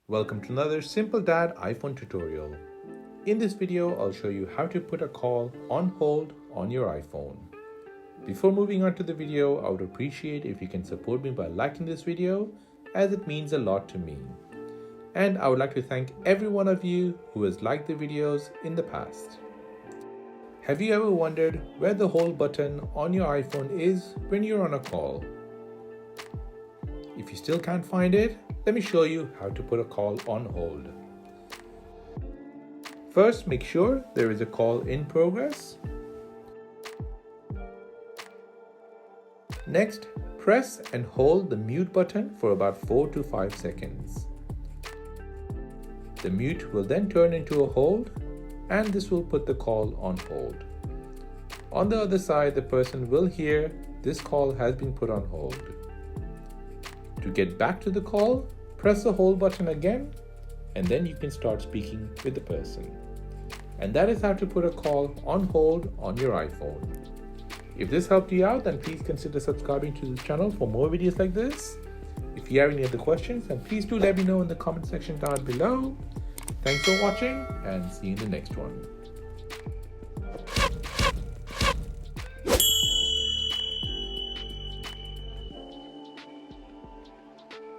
Welcome to another Simple Dad iPhone tutorial. In this video, I'll show you how to put a call on hold on your iPhone. Before moving on to the video, I would appreciate if you can support me by liking this video, as it means a lot to me. And I would like to thank every one of you who has liked the videos in the past. Have you ever wondered where the hold button on your iPhone is when you're on a call? If you still can't find it, let me show you how to put a call on hold. First, make sure there is a call in progress. Next, press and hold the mute button for about 4 to 5 seconds. The mute will then turn into a hold, and this will put the call on hold. On the other side, the person will hear this call has been put on hold. To get back to the call, press the hold button again, and then you can start speaking with the person. And that is how to put a call on hold on your iPhone. If this helped you out, then please consider subscribing to this channel for more videos like this. If you have any other questions, then please do let me know in the comment section down below. Thanks for watching, and see you in the next one.